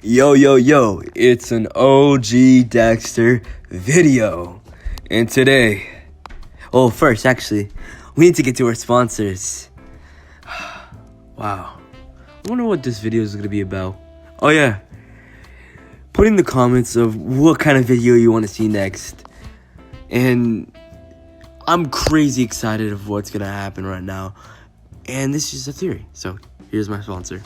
Yo, it's an OG Daxter video. And today, first, actually, we need to get to our sponsors. Wow. I wonder what this video is going to be about. Oh, yeah. Put in the comments of what kind of video you want to see next. And I'm crazy excited of what's going to happen right now. And this is a theory. So, here's my sponsor.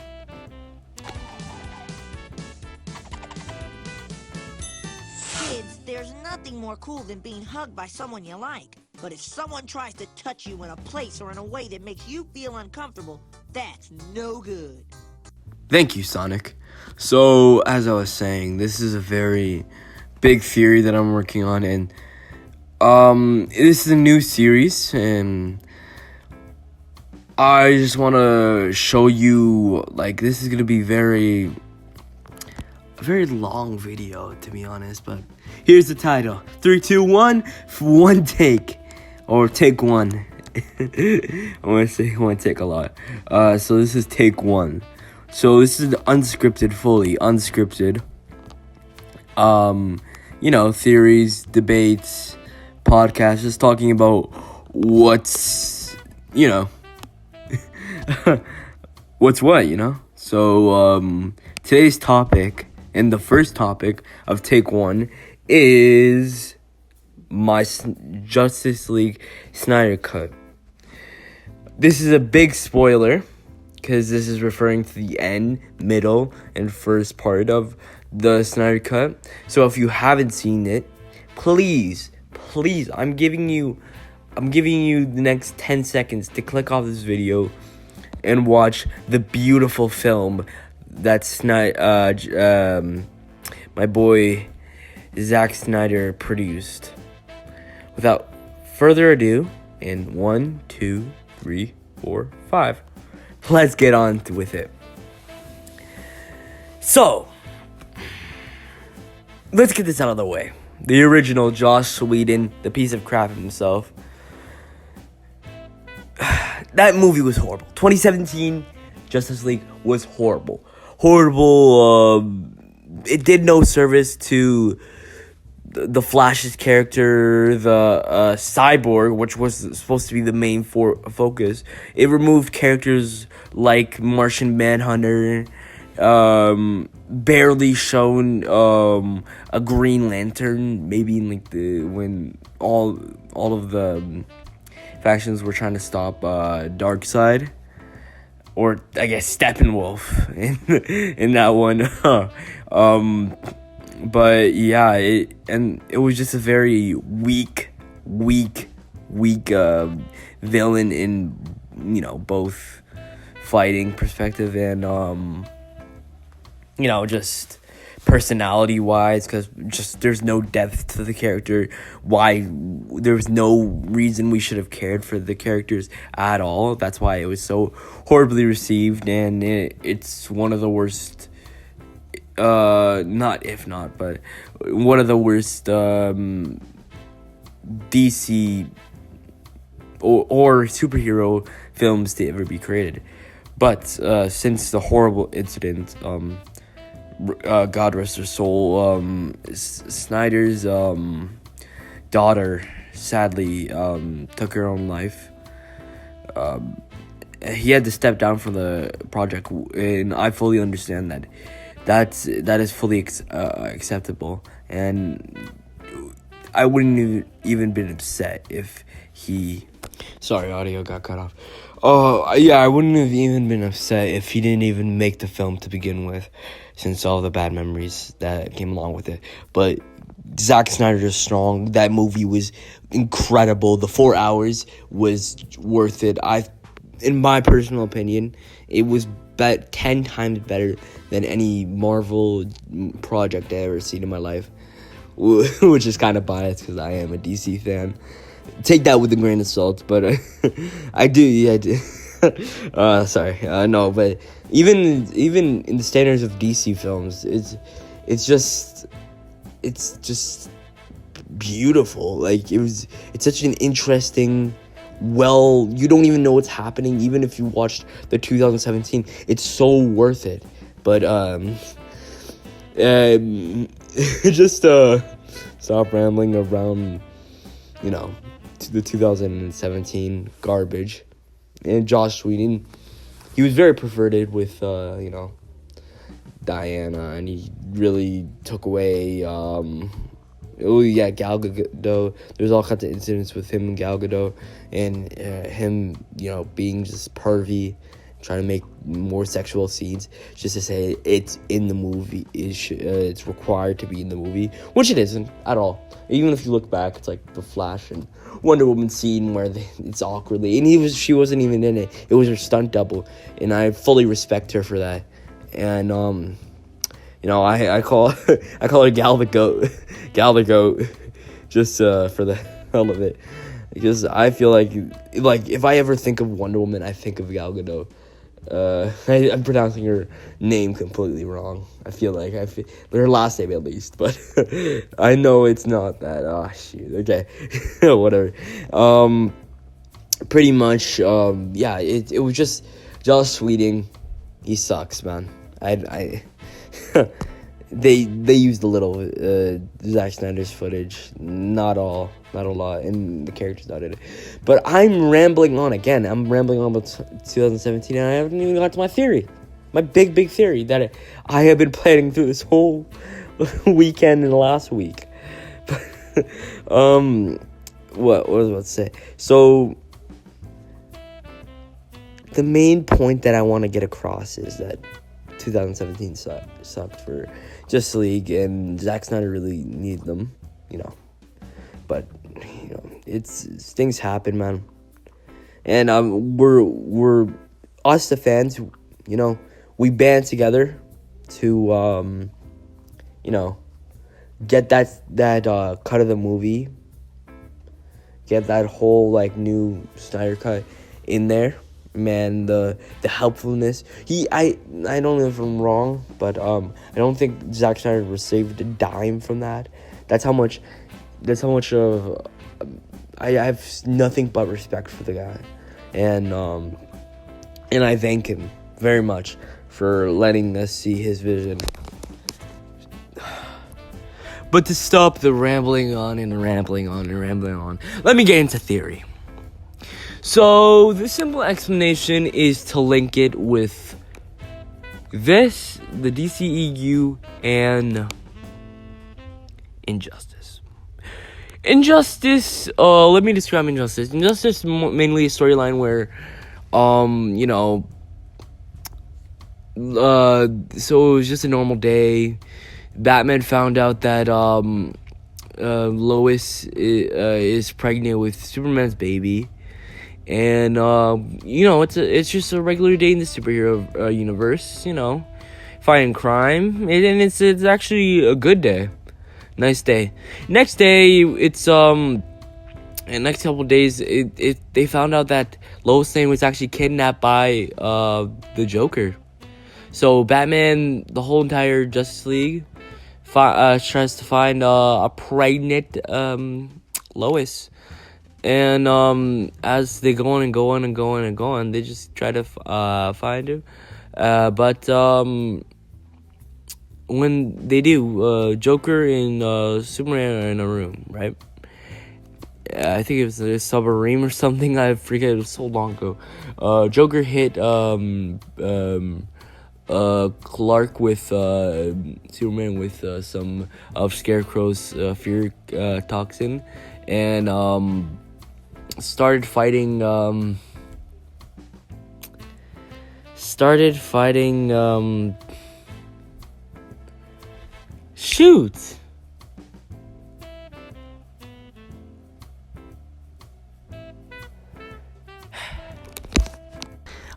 There's nothing more cool than being hugged by someone you like. But if someone tries to touch you in a place or in a way that makes you feel uncomfortable, that's no good. Thank you, Sonic. So, as I was saying, this is a very big theory that I'm working on, and this is a new series, and I just want to show you, this is going to be a very long video, to be honest, but here's the title. 3, 2, 1, one take. Or take one. I want to say one take a lot. So this is take one. So this is unscripted, fully unscripted. Theories, debates, podcasts, just talking about what's, what's what, So, today's topic, and the first topic of take one, is my Justice League Snyder Cut. This is a big spoiler, because this is referring to the end, middle, and first part of the Snyder Cut. So if you haven't seen it, please, I'm giving you the next 10 seconds to click off this video and watch the beautiful film that my boy Zack Snyder produced. Without further ado, in 1, 2, 3, 4, 5, let's get on with it. So, let's get this out of the way. The original Joss Whedon, the piece of crap himself. That movie was horrible. 2017 Justice League was horrible. It did no service to the Flash's character, the Cyborg, which was supposed to be the main focus. It removed characters like Martian Manhunter, barely shown a Green Lantern, maybe in when all of the factions were trying to stop Darkseid, or I guess Steppenwolf in that one. But yeah, it was just a very weak villain in both fighting perspective and just personality wise, because just there's no depth to the character. Why there was no reason we should have cared for the characters at all. That's why it was so horribly received, and it's one of the worst. But one of the worst DC or superhero films to ever be created. But since the horrible incident, God rest her soul, Snyder's daughter sadly took her own life. He had to step down from the project, and I fully understand that. That is fully acceptable, and I wouldn't even been upset if he. Sorry, audio got cut off. I wouldn't have even been upset if he didn't even make the film to begin with, since all the bad memories that came along with it. But Zack Snyder is strong. That movie was incredible. The 4 hours was worth it. In my personal opinion, it was 10 times better than any Marvel project I ever seen in my life, which is kind of biased because I am a DC fan. Take that with a grain of salt, but I do. Sorry, no, but even in the standards of DC films, it's just beautiful. It's such an interesting. You don't even know what's happening. Even if you watched the 2017, it's so worth it. But Just stop rambling around, to the 2017 garbage. And Josh Whedon, he was very perverted with, Diana, and he really took away, Gal Gadot. There's all kinds of incidents with him and Gal Gadot, and him, being just pervy, trying to make more sexual scenes, just to say it's in the movie, it's required to be in the movie, which it isn't at all. Even if you look back, it's like the Flash and Wonder Woman scene where it's awkwardly, and she wasn't even in it. It was her stunt double, and I fully respect her for that. And I call her Gal the Goat, just for the hell of it, because I feel like if I ever think of Wonder Woman, I think of Gal Gadot. I'm pronouncing her name completely wrong. I feel her last name at least, but I know it's not that. Oh shoot. Okay, whatever. Pretty much. It was just Joss Whedon. He sucks, man. They used a little Zack Snyder's footage, not a lot, and the character's not in it. But I'm rambling on again. I'm rambling on about 2017, and I haven't even got to my theory, my big theory that I have been planning through this whole weekend and last week. What was I about to say? So the main point that I want to get across is that 2017 sucked for Justice League, and Zack Snyder really needed them, But it's things happen, man. And we're us the fans, we band together to get that cut of the movie, get that whole new Snyder cut in there. Man, the helpfulness. I don't know if I'm wrong, but I don't think Zack Snyder received a dime from that. That's how much of I have nothing but respect for the guy, and I thank him very much for letting us see his vision. But to stop the rambling on, let me get into theory. So, the simple explanation is to link it with this, the DCEU, and Injustice. Let me describe Injustice. Injustice mainly a storyline where, so it was just a normal day. Batman found out that, Lois is pregnant with Superman's baby. And, it's just a regular day in the superhero universe, fighting crime. And it's actually a good day. Nice day. Next day, it's, and next couple days, they found out that Lois Lane was actually kidnapped by, the Joker. So, Batman, the whole entire Justice League, tries to find, a pregnant, Lois. And as they go on, they just try to find her. But when they do, Joker and Superman are in a room, right? I think it was a submarine or something. I forget. It was so long ago. Joker hit Clark with Superman with some of Scarecrow's fear toxin, and started fighting shoot.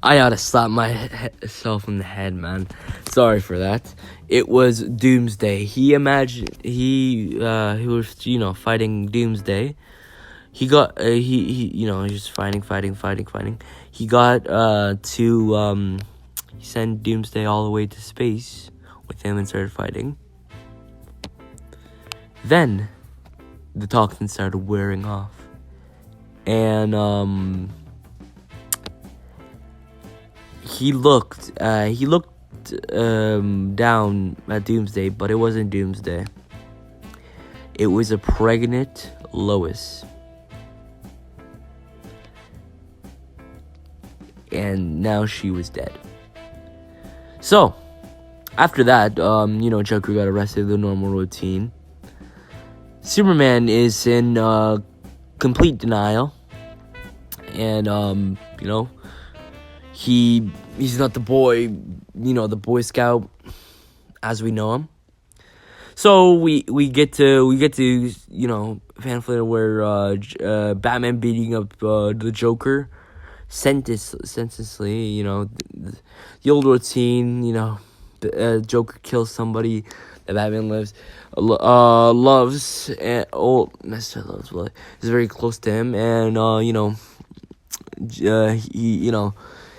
I ought to slap myself in the head, man. Sorry for that. It was Doomsday. He was, fighting Doomsday. He got, he was just fighting. He got, he sent Doomsday all the way to space with him and started fighting. Then, the toxin started wearing off. And, he looked down at Doomsday, but it wasn't Doomsday. It was a pregnant Lois. And now she was dead. So, after that, Joker got arrested, the normal routine. Superman is in complete denial. And, he's not the boy, the Boy Scout as we know him. So we get to pamphlet where Batman beating up the Joker senselessly, the old routine, the Joker kills somebody that Batman loves and is very close to him, and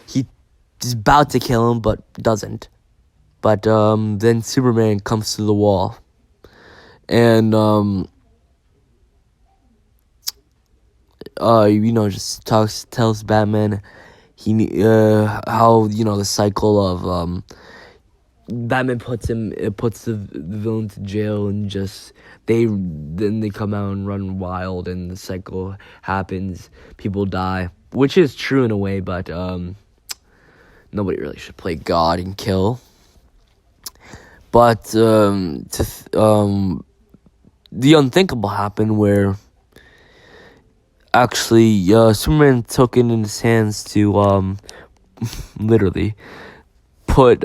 he's about to kill him but doesn't. But then Superman comes to the wall, and just tells Batman how the cycle of Batman puts the villain to jail, and then they come out and run wild, and the cycle happens. People die, which is true in a way, but nobody really should play God and kill. But the unthinkable happened, where actually Superman took it in his hands to literally put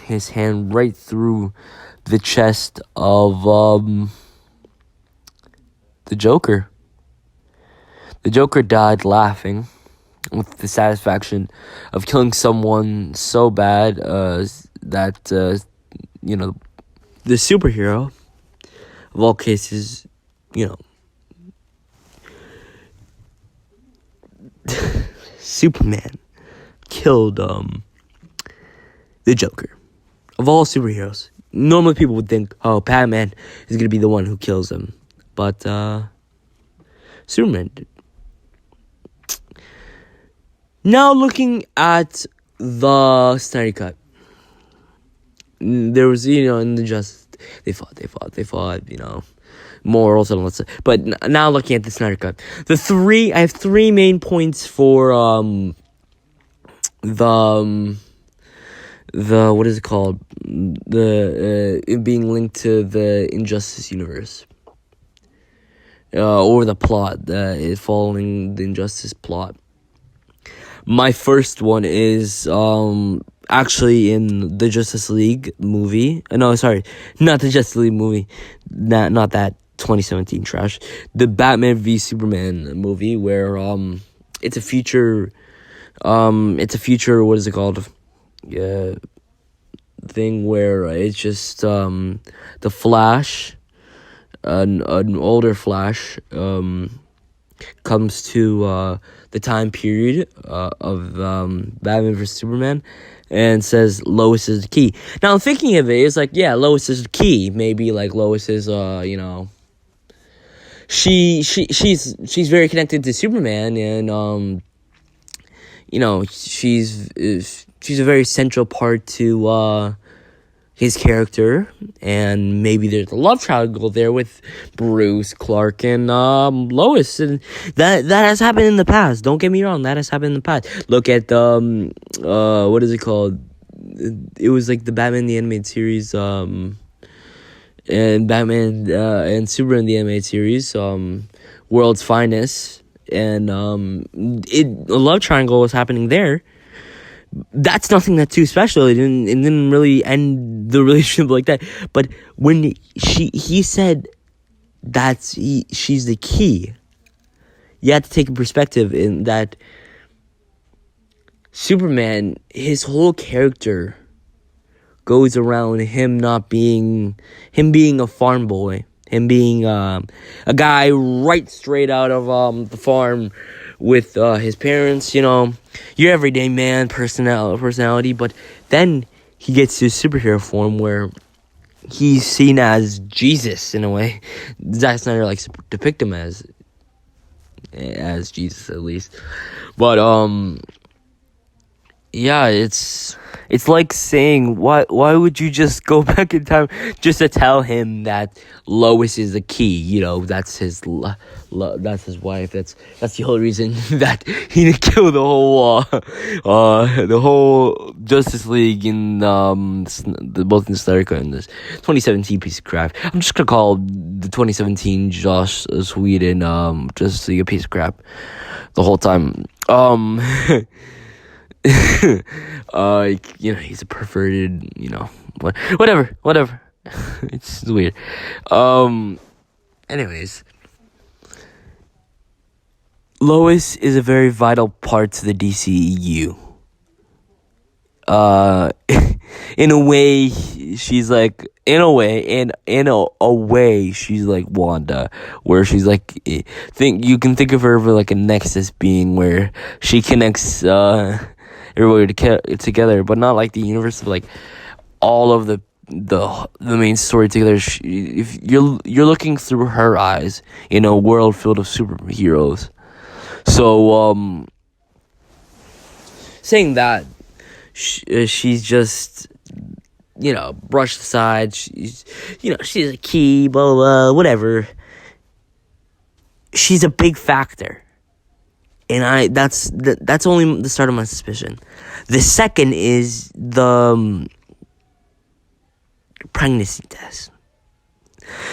his hand right through the chest of the Joker. The Joker died laughing with the satisfaction of killing someone so bad that the superhero of all cases, Superman killed the Joker. Of all superheroes, normally people would think, oh, Batman is gonna be the one who kills him, but Superman did. Now looking at the Snyder Cut, there was in the Justice, they fought, morals and all that stuff. But now looking at the Snyder Cut, I have three main points for the what is it called, it being linked to the Injustice universe, or the plot, following the Injustice plot. My first one is actually in the Justice League movie. No, sorry, not the Justice League movie. Not that 2017 trash. The Batman v Superman movie, where it's a future. What is it called? Thing where it's just the Flash, an older Flash, comes to the time period of Batman vs Superman, and says Lois is the key. Now, thinking of it, it's like, yeah, Lois is the key. Maybe like Lois is she's very connected to Superman, and she's a very central part to his character, and maybe there's a love triangle there with Bruce, Clark, and Lois, and that has happened in the past. Don't get me wrong, that has happened in the past. Look at what is it called? It was like the Batman the Animated Series, and Batman and Superman the Animated Series, World's Finest, and a love triangle was happening there. That's nothing that's too special. It didn't really end the relationship like that. But when he said she's the key, you have to take a perspective in that Superman, his whole character goes around him being a farm boy, him being a guy right straight out of the farm with his parents, your everyday man personality, but then he gets to superhero form where he's seen as Jesus in a way. Zack Snyder likes to depict him as Jesus, at least. But yeah, it's It's like saying, why would you just go back in time just to tell him that Lois is the key? You know, that's his that's his wife. That's the whole reason that he didn't kill the whole Justice League in both in Snyder Cut and this 2017 piece of crap. I'm just gonna call the 2017 Joss Whedon Justice League a piece of crap the whole time. You know, he's a perverted, you know, whatever. It's weird. Anyways, Lois is a very vital part to the DCEU. In a way, she's like, in a way, she's like Wanda, where she's like, you can think of her as like a nexus being where she connects, everybody together, but not like the universe of like all of the main story together. If you're looking through her eyes in a world filled of superheroes. So saying that, she's just, you know, brushed aside. She's a key, blah, blah, blah, whatever. She's a big factor. And that's only the start of my suspicion. The second is the pregnancy test.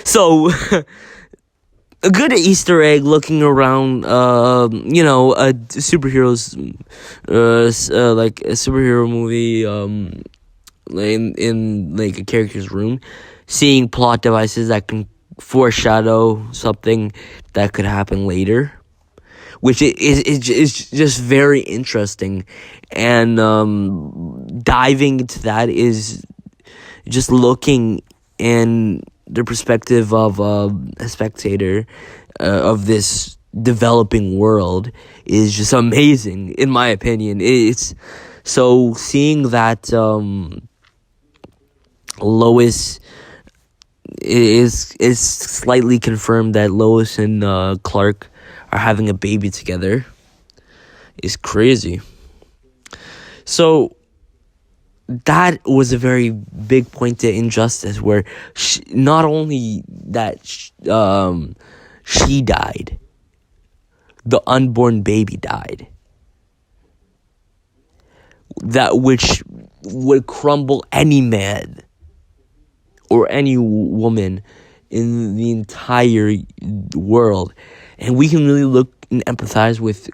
So, a good Easter egg looking around, you know, a superhero's, like a superhero movie, in like a character's room, seeing plot devices that can foreshadow something that could happen later, which is just very interesting, and diving into that is just looking in the perspective of a spectator of this developing world is just amazing, in my opinion. It's so seeing that Lois is slightly confirmed that Lois and Clark are having a baby together is crazy. So that was a very big point to Injustice, where not only that she died, the unborn baby died. That which would crumble any man or any woman in the entire world. And we can really look and empathize with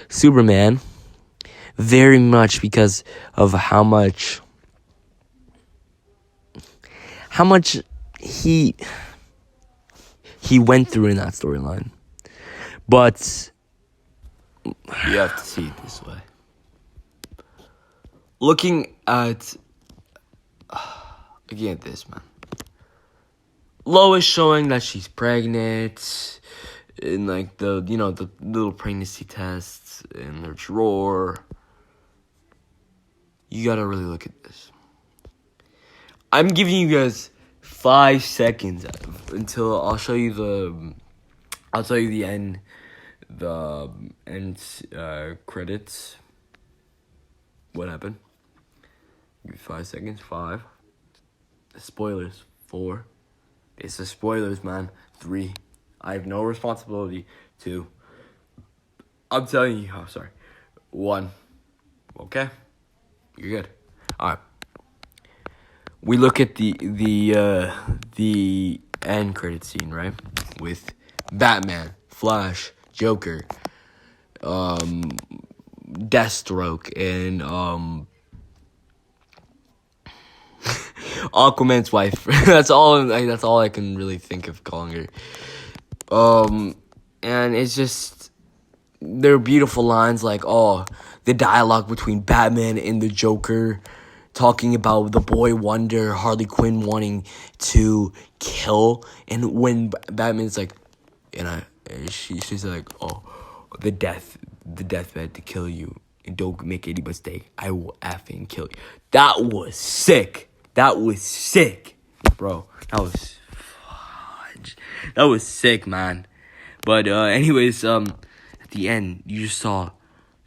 Superman, very much because of how much he went through in that storyline. But you have to see it this way. Looking at again this, man. Lois showing that she's pregnant, and like the little pregnancy tests in their drawer. You gotta really look at this. I'm giving you guys 5 seconds until I'll tell you the end credits. What happened? Give me 5 seconds. 5. Spoilers. 4. It's the spoilers, man. 3. I have no responsibility. 2. I'm telling you. Oh, sorry. 1. Okay? You're good. Alright. We look at the end credit scene, right? With Batman, Flash, Joker, Deathstroke, and Aquaman's wife. That's all I can really think of calling her. And it's just, there are beautiful lines like, the dialogue between Batman and the Joker, talking about the boy wonder, Harley Quinn wanting to kill, and when Batman's like, she's like, the deathbed to kill you, and don't make any mistake, I will effing kill you. That was sick, bro. That was sick, man. But anyways, at the end, you just saw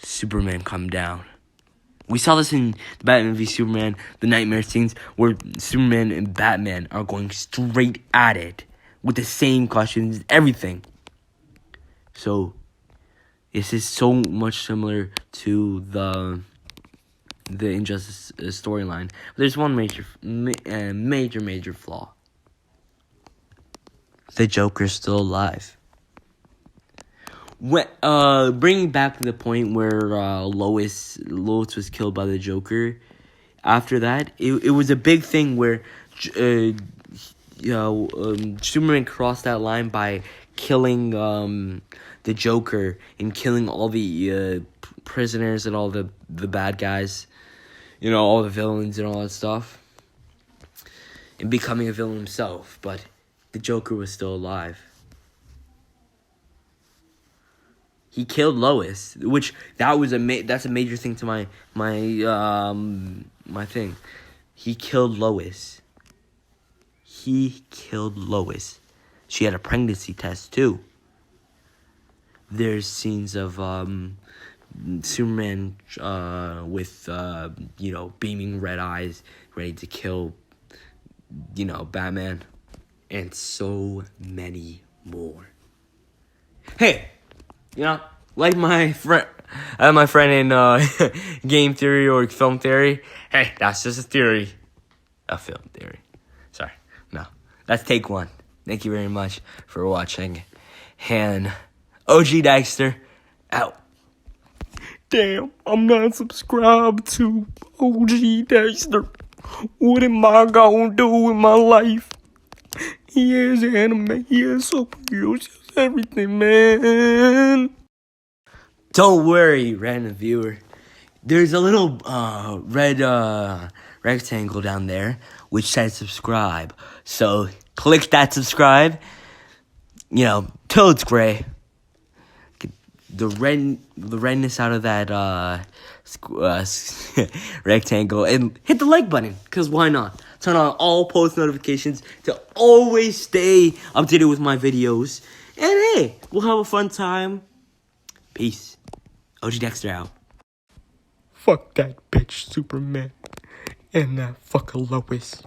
Superman come down. We saw this in the Batman v Superman, the nightmare scenes, where Superman and Batman are going straight at it with the same questions, everything. So, this is so much similar to the Injustice storyline. There's one major flaw. The Joker's still alive. When, bringing back to the point where Lois was killed by the Joker. After that, it was a big thing where Superman crossed that line by killing the Joker and killing all the prisoners and all the bad guys, all the villains and all that stuff, and becoming a villain himself. But the Joker was still alive. He killed Lois, which that's a major thing to my thing. He killed Lois. She had a pregnancy test too. There's scenes of Superman with beaming red eyes, ready to kill Batman, and so many more. Hey. Like my friend in game theory or film theory. Hey, that's just a theory. A film theory. Sorry. No. That's take one. Thank you very much for watching. And OG Daxter, out. Damn, I'm not subscribed to OG Daxter. What am I gonna do with my life? He has anime, he has superheroes, everything, man. Don't worry, random viewer. There's a little red rectangle down there which says subscribe. So click that subscribe. Till it's gray. Get the redness out of that rectangle and hit the like button. Cause why not? Turn on all post notifications to always stay updated with my videos. And hey, we'll have a fun time. Peace. OG Daxter out. Fuck that bitch, Superman. And that fucker Lois.